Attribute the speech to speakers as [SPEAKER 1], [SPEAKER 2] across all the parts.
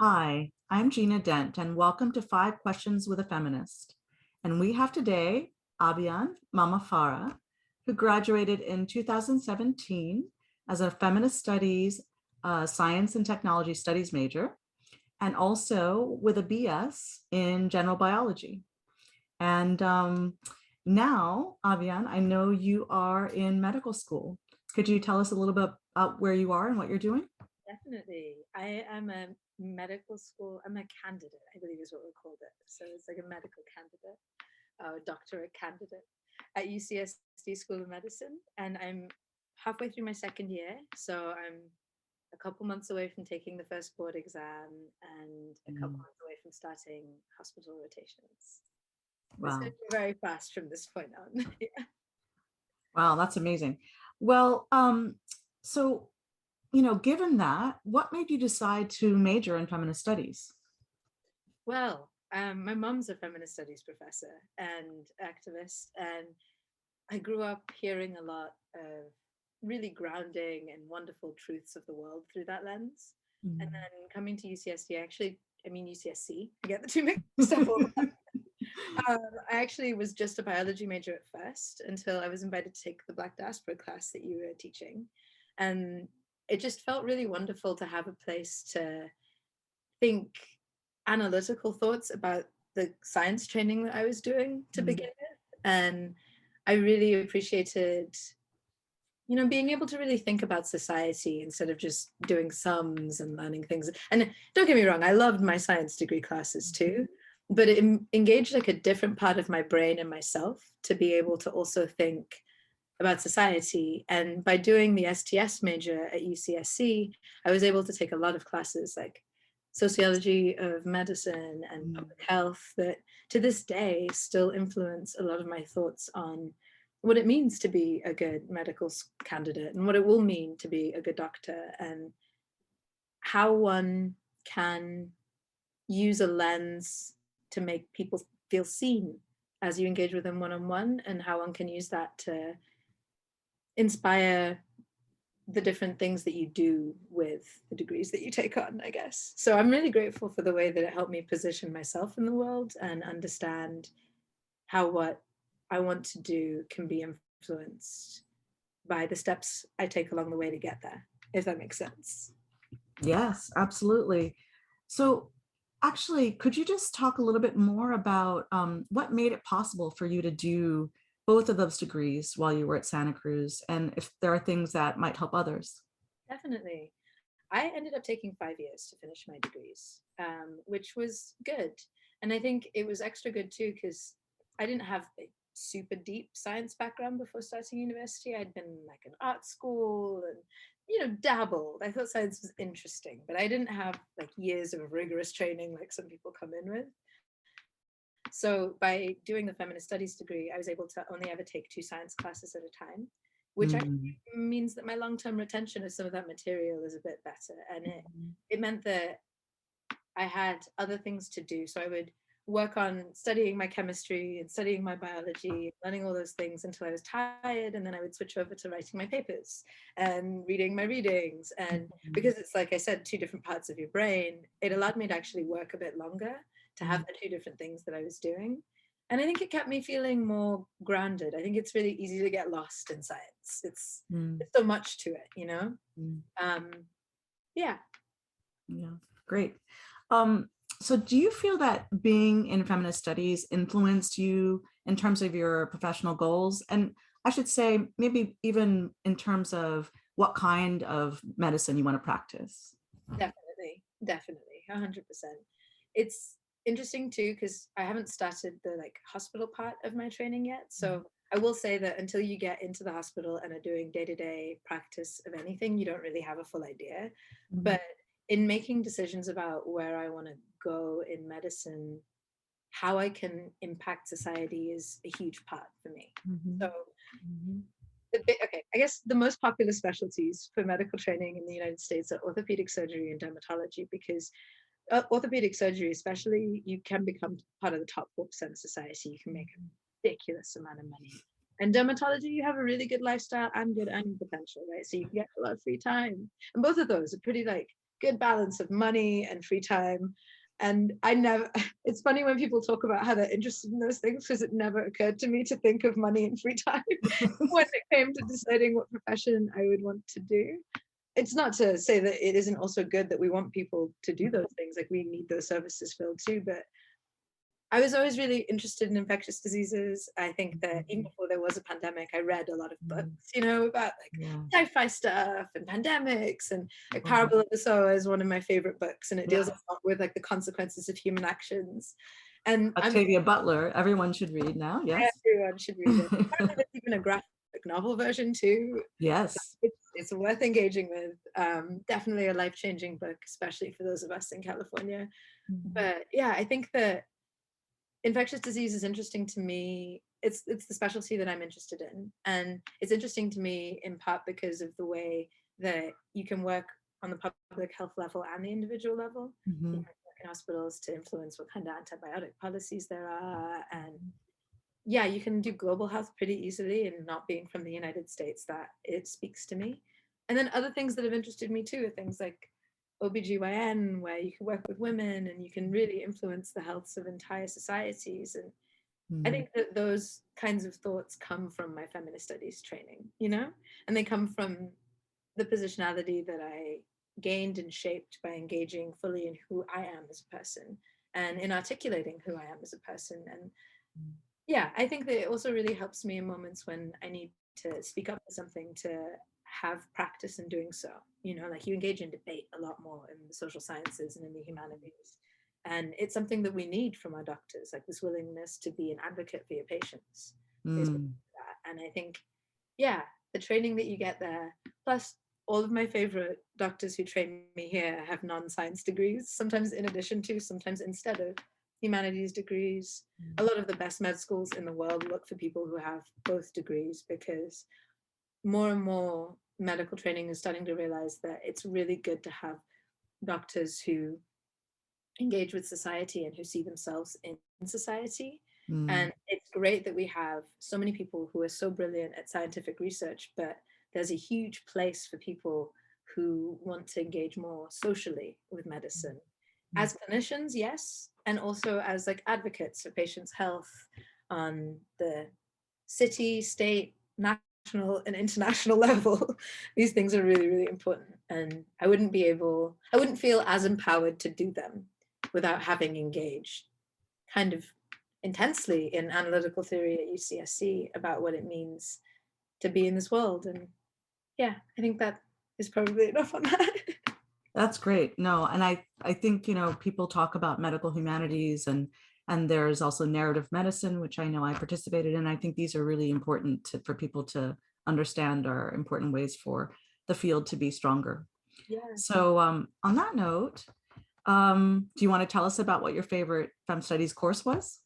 [SPEAKER 1] Hi, I'm Gina Dent, and welcome to 5 Questions with a Feminist. And we have today Abyan Mama-Farah, who graduated in 2017 as a Feminist Studies, Science and Technology Studies major, and also with a BS in General Biology. And now, Abyan, I know you are in medical school. Could you tell us a little bit about where you are and what you're doing?
[SPEAKER 2] Definitely. I am a medical school, I'm a candidate, I believe is what we called it. So it's like a medical candidate, doctorate candidate at UCSC School of Medicine. And I'm halfway through my second year. So I'm a couple months away from taking the first board exam and a couple months away from starting hospital rotations. It's going
[SPEAKER 1] Wow.
[SPEAKER 2] to be very fast from this point on. Yeah.
[SPEAKER 1] Wow, that's amazing. Well, so, given that, what made you decide to major in feminist studies?
[SPEAKER 2] Well, my mom's a feminist studies professor and activist, and I grew up hearing a lot of really grounding and wonderful truths of the world through that lens. And
[SPEAKER 1] Mm.
[SPEAKER 2] then coming to UCSD, I mean UCSC, I get the two mixed up all the time. I actually was just a biology major at first until I was invited to take the Black Diaspora class that you were teaching. And it just felt really wonderful to have a place to think analytical thoughts about the science training that I was doing to begin with. And I really appreciated, being able to really think about society instead of just doing sums and learning things. And don't get me wrong, I loved my science degree classes too, but it engaged like a different part of my brain and myself to be able to also think about society. And by doing the STS major at UCSC, I was able to take a lot of classes like sociology of medicine and public health that to this day still influence a lot of my thoughts on what it means to be a good medical candidate and what it will mean to be a good doctor and how one can use a lens to make people feel seen as you engage with them one-on-one, and how one can use that to inspire the different things that you do with the degrees that you take on, I guess. So I'm really grateful for the way that it helped me position myself in the world and understand how what I want to do can be influenced by the steps I take along the way to get there, if that makes sense.
[SPEAKER 1] Yes, absolutely. So, actually, could you just talk a little bit more about what made it possible for you to do both of those degrees while you were at Santa Cruz, and if there are things that might help others?
[SPEAKER 2] Definitely. I ended up taking 5 years to finish my degrees, which was good. And I think it was extra good too, because I didn't have a super deep science background before starting university. I'd been like an art school and, dabbled. I thought science was interesting, but I didn't have like years of rigorous training like some people come in with. So by doing the feminist studies degree, I was able to only ever take 2 science classes at a time, which
[SPEAKER 1] Mm.
[SPEAKER 2] actually means that my long-term retention of some of that material is a bit better. And it meant that I had other things to do. So I would work on studying my chemistry and studying my biology, learning all those things until I was tired. And then I would switch over to writing my papers and reading my readings. And because it's, like I said, 2 different parts of your brain, it allowed me to actually work a bit longer to have the 2 different things that I was doing. And I think it kept me feeling more grounded. I think it's really easy to get lost in science.
[SPEAKER 1] Mm.
[SPEAKER 2] There's so much to it,
[SPEAKER 1] Mm.
[SPEAKER 2] Um, yeah.
[SPEAKER 1] Yeah, great. Um, so do you feel that being in feminist studies influenced you in terms of your professional goals? And I should say, maybe even in terms of what kind of medicine you want to practice?
[SPEAKER 2] Definitely, 100%. It's interesting too because I haven't started the like hospital part of my training yet. So I will say that until you get into the hospital and are doing day-to-day practice of anything, you don't really have a full idea.
[SPEAKER 1] Mhm.
[SPEAKER 2] But in making decisions about where I want to go in medicine, how I can impact society is a huge part for me. So
[SPEAKER 1] Mhm. Mhm.
[SPEAKER 2] okay, I guess the most popular specialties for medical training in the United States are orthopedic surgery and dermatology because orthopedic surgery, especially, you can become part of the top 4% of society. You can make a ridiculous amount of money. And dermatology, you have a really good lifestyle and good earning potential, right? So you can get a lot of free time. And both of those are pretty like good balance of money and free time. And I never, it's funny when people talk about how they're interested in those things, because it never occurred to me to think of money and free time when it came to deciding what profession I would want to do. It's not to say that it isn't also good that we want people to do those things, like we need those services filled too, but I was always really interested in infectious diseases. I think that even before there was a pandemic, I read a lot of books, you know, about like sci-fi stuff and pandemics, and like Parable of the Sower is one of my favorite books, and it deals a lot with like the consequences of human actions. And
[SPEAKER 1] Octavia Butler, everyone should read now. Yes,
[SPEAKER 2] everyone should read it. Apparently there's even a graphic novel version too.
[SPEAKER 1] Yes,
[SPEAKER 2] so it's worth engaging with. Definitely a life-changing book, especially for those of us in California. But yeah, I think that infectious disease is interesting to me. It's the specialty that I'm interested in, and it's interesting to me in part because of the way that you can work on the public health level and the individual level. You can work in hospitals to influence what kind of antibiotic policies there are, and yeah, you can do global health pretty easily. And not being from the United States, that it speaks to me. And then other things that have interested me too are things like OBGYN, where you can work with women and you can really influence the healths of entire societies. And I think that those kinds of thoughts come from my feminist studies training, you know, and they come from the positionality that I gained and shaped by engaging fully in who I am as a person and in articulating who I am as a person. And yeah, I think that it also really helps me in moments when I need to speak up for something, to have practice in doing so. You know, like you engage in debate a lot more in the social sciences and in the humanities. And it's something that we need from our doctors, like this willingness to be an advocate for your patients. Is that. And I think, yeah, the training that you get there, plus all of my favorite doctors who train me here have non-science degrees, sometimes in addition to, sometimes instead of humanities degrees. A lot of the best med schools in the world look for people who have both degrees, because more and more medical training is starting to realize that it's really good to have doctors who engage with society and who see themselves in society. And it's great that we have so many people who are so brilliant at scientific research, but there's a huge place for people who want to engage more socially with medicine. As clinicians, yes, and also as like advocates for patients' health on the city, state, national, and international level. These things are really, really important. And I wouldn't feel as empowered to do them without having engaged kind of intensely in analytical theory at UCSC about what it means to be in this world. And yeah, I think that is probably enough on that.
[SPEAKER 1] That's great. No, and I think, you know, people talk about medical humanities and there's also narrative medicine, which I know I participated in. I think these are really important for people to understand, are important ways for the field to be stronger.
[SPEAKER 2] Yeah.
[SPEAKER 1] So on that note, do you want to tell us about what your favorite Fem Studies course was?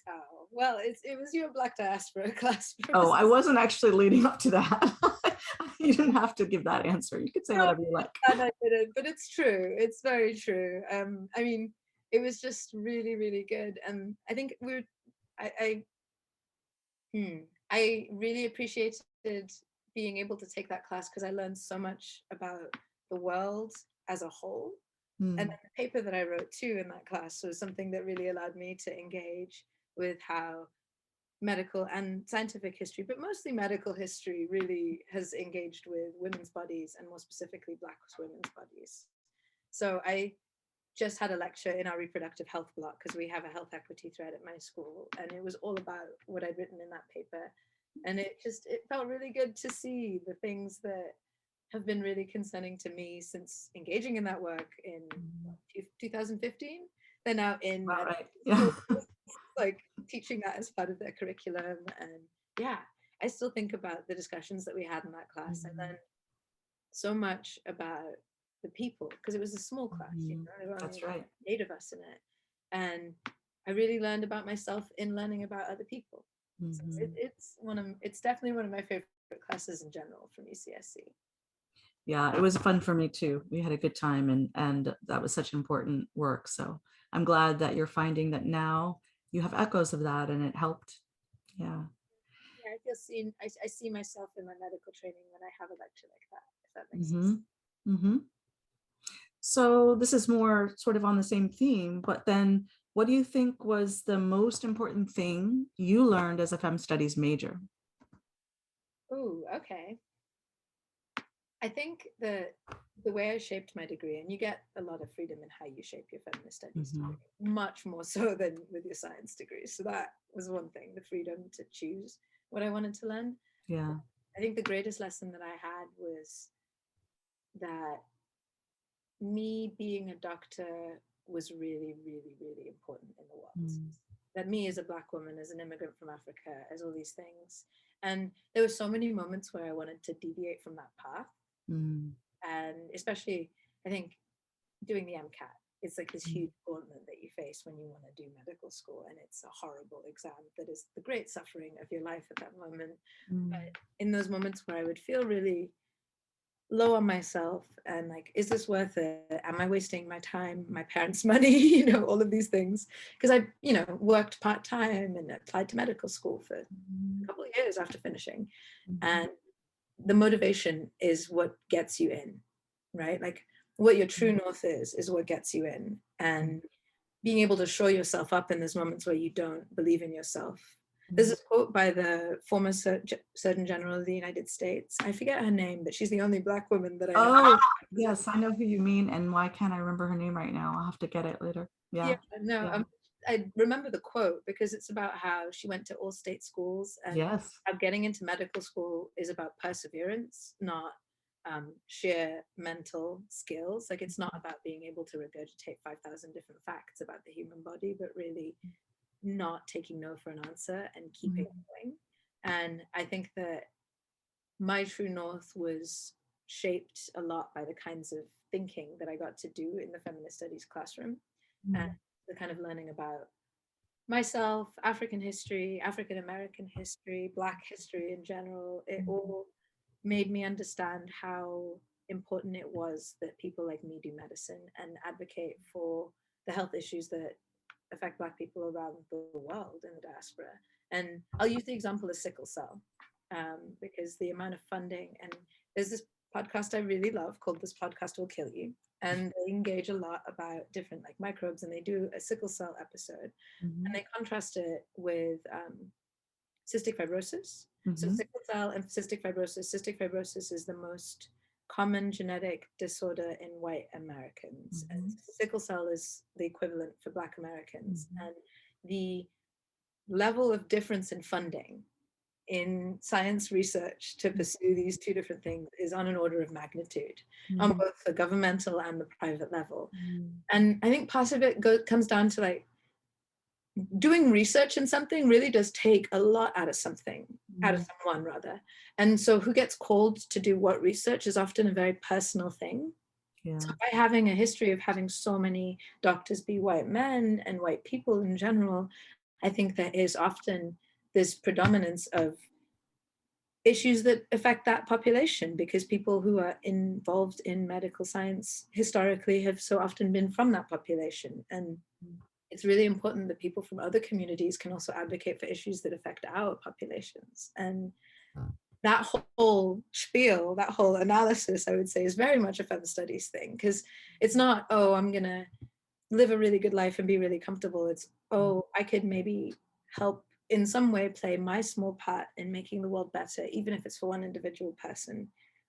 [SPEAKER 2] Oh, well, it was your Black Diaspora class.
[SPEAKER 1] Oh, I wasn't actually leading up to that. You didn't have to give that answer. You could say whatever you like.
[SPEAKER 2] And I didn't, but it's true. It's very true. I mean, it was just really, really good. And I think I really appreciated being able to take that class, because I learned so much about the world as a whole. And then the paper that I wrote too in that class was something that really allowed me to engage with how medical and scientific history, but mostly medical history, really has engaged with women's bodies, and more specifically Black women's bodies. So I just had a lecture in our reproductive health block, because we have a health equity thread at my school, and it was all about what I'd written in that paper. And it felt really good to see the things that have been really concerning to me since engaging in that work in 2015. They're now in
[SPEAKER 1] right. Yeah.
[SPEAKER 2] like teaching that as part of their curriculum. And yeah, I still think about the discussions that we had in that class. I learned so much about the people, because it was a small class, you know, there were only
[SPEAKER 1] right.
[SPEAKER 2] 8 of us in it. And I really learned about myself in learning about other people. So it's definitely one of my favorite classes in general from UCSC.
[SPEAKER 1] Yeah, it was fun for me too. We had a good time, and that was such important work. So I'm glad that you're finding that now you have echoes of that, and it helped. Yeah.
[SPEAKER 2] Yeah, I feel seen. I see myself in my medical training when I have a lecture like that, if that makes sense.
[SPEAKER 1] So this is more sort of on the same theme, but then what do you think was the most important thing you learned as a Fem Studies major?
[SPEAKER 2] Oh, okay. I think the way I shaped my degree, and you get a lot of freedom in how you shape your feminist studies degree, much more so than with your science degree. So that was one thing, the freedom to choose what I wanted to learn.
[SPEAKER 1] Yeah.
[SPEAKER 2] I think the greatest lesson that I had was that me being a doctor was really, really, really important in the world. That me as a Black woman, as an immigrant from Africa, as all these things. And there were so many moments where I wanted to deviate from that path. And especially, I think, doing the MCAT, it's like this huge gauntlet that you face when you want to do medical school. And it's a horrible exam that is the great suffering of your life at that moment. But in those moments where I would feel really low on myself and like, is this worth it? Am I wasting my time, my parents' money, all of these things? Because I, worked part-time and applied to medical school for a couple of years after finishing. And the motivation is what gets you in, right? Like what your true north is what gets you in. And being able to shore yourself up in those moments where you don't believe in yourself. There's this quote by the former Surgeon General of the United States. I forget her name, but she's the only Black woman that I know.
[SPEAKER 1] Oh, yes, I know who you mean. And why can't I remember her name right now? I'll have to get it later. Yeah.
[SPEAKER 2] I remember the quote because it's about how she went to all state schools and
[SPEAKER 1] Yes.
[SPEAKER 2] how getting into medical school is about perseverance, not sheer mental skills. Like it's not about being able to regurgitate 5,000 different facts about the human body, but really not taking no for an answer and keeping going. And I think that my true north was shaped a lot by the kinds of thinking that I got to do in the feminist studies classroom and the kind of learning about myself, African history, African American history, Black history in general. It all made me understand how important it was that people like me do medicine and advocate for the health issues that affect Black people around the world in the diaspora. And I'll use the example of sickle cell because the amount of funding, and there's this podcast I really love called This Podcast Will Kill You. And they engage a lot about different like microbes, and they do a sickle cell episode and they contrast it with cystic fibrosis. So sickle cell and cystic fibrosis is the most common genetic disorder in white Americans. And sickle cell is the equivalent for Black Americans. And the level of difference in funding in science research to pursue these two different things is on an order of magnitude on both the governmental and the private level. And I think part of it comes down to like doing research in something really does take a lot out of something, out of someone rather. And so who gets called to do what research is often a very personal thing. So by having a history of having so many doctors be white men and white people in general, I think there is often this predominance of issues that affect that population because people who are involved in medical science historically have so often been from that population. And it's really important that people from other communities can also advocate for issues that affect our populations. And that whole spiel, that whole analysis, I would say, is very much a feminist studies thing because it's not, oh, I'm going to live a really good life and be really comfortable. It's, oh, I could maybe help in some way play my small part in making the world better, even if it's for one individual person,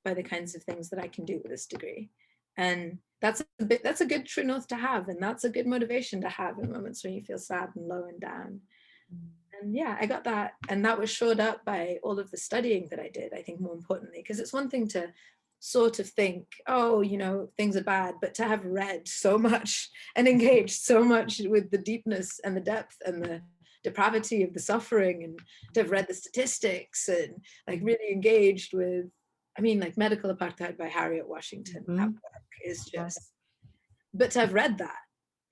[SPEAKER 2] by the kinds of things that I can do with this degree. And that's a good true north to have, and that's a good motivation to have in moments when you feel sad and low and down. And yeah, I got that, and that was shored up by all of the studying that I did, I think, more importantly, because it's one thing to sort of think, oh, things are bad, but to have read so much and engaged so much with the deepness and the depth and the depravity of the suffering, and to have read the statistics and like really engaged with, I mean, like Medical Apartheid by Harriet Washington at work is just, but to have read that,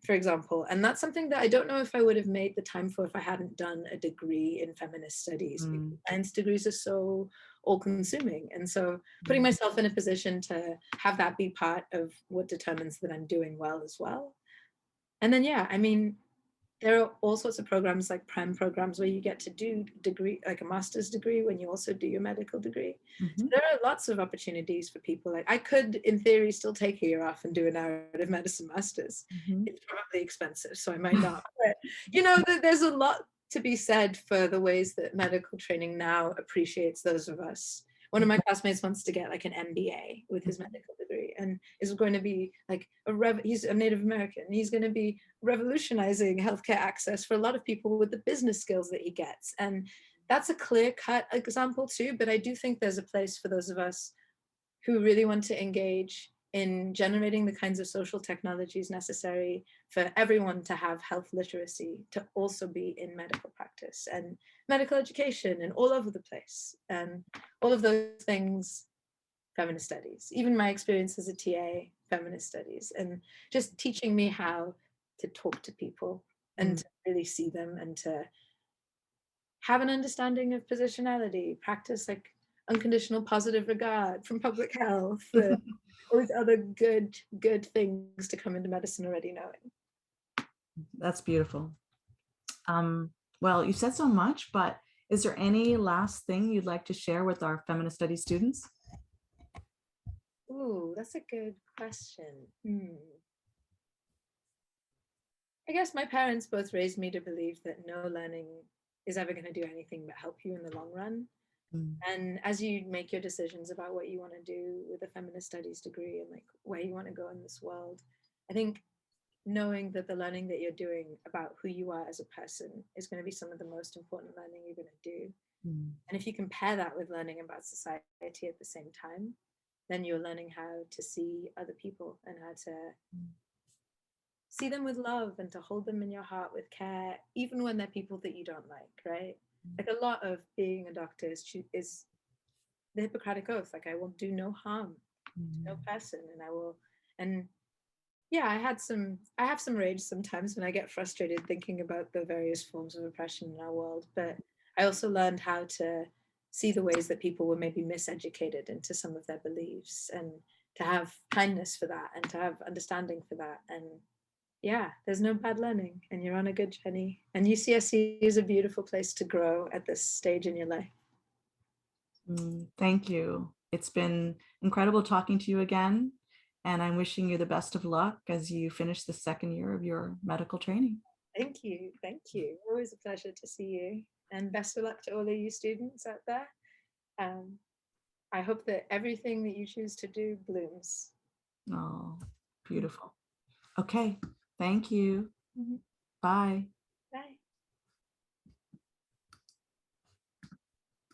[SPEAKER 2] for example, and that's something that I don't know if I would have made the time for if I hadn't done a degree in feminist studies. Because science degrees are so all-consuming, and so putting myself in a position to have that be part of what determines that I'm doing well as well. And then, yeah, I mean, there are all sorts of programs like PREM programs where you get to do degree, like a master's degree when you also do your medical degree. So there are lots of opportunities for people. Like I could, in theory, still take a year off and do a narrative medicine master's. It's probably expensive, so I might not. But you know, there's a lot to be said for the ways that medical training now appreciates those of us. One of my classmates wants to get like an MBA with his medical degree and is going to be like he's a Native American. He's going to be revolutionizing healthcare access for a lot of people with the business skills that he gets. And that's a clear-cut example too, but I do think there's a place for those of us who really want to engage in generating the kinds of social technologies necessary for everyone to have health literacy, to also be in medical practice and medical education and all over the place. And all of those things, feminist studies, even my experience as a TA, feminist studies, and just teaching me how to talk to people and to really see them and to have an understanding of positionality, practice like unconditional positive regard from public health, all these other good things to come into medicine already knowing.
[SPEAKER 1] That's beautiful. Well, you said so much, but is there any last thing you'd like to share with our feminist studies students?
[SPEAKER 2] Ooh, that's a good question. I guess my parents both raised me to believe that no learning is ever going to do anything but help you in the long run. And as you make your decisions about what you want to do with a feminist studies degree and like where you want to go in this world, I think knowing that the learning that you're doing about who you are as a person is going to be some of the most important learning you're going to do. And if you compare that with learning about society at the same time, then you're learning how to see other people and how to see them with love and to hold them in your heart with care, even when they're people that you don't like, right? Like a lot of being a doctor is the Hippocratic Oath. Like I will do no harm to no person, and I will. And yeah, I have some rage sometimes when I get frustrated thinking about the various forms of oppression in our world. But I also learned how to see the ways that people were maybe miseducated into some of their beliefs, and to have kindness for that, and to have understanding for that. And yeah, there's no bad learning, and you're on a good journey. And UCSC is a beautiful place to grow at this stage in your life.
[SPEAKER 1] Thank you. It's been incredible talking to you again, and I'm wishing you the best of luck as you finish the second year of your medical training.
[SPEAKER 2] Thank you. Thank you. Always a pleasure to see you, and best of luck to all of you students out there. I hope that everything that you choose to do blooms.
[SPEAKER 1] Oh, beautiful. Okay. Thank you. Bye.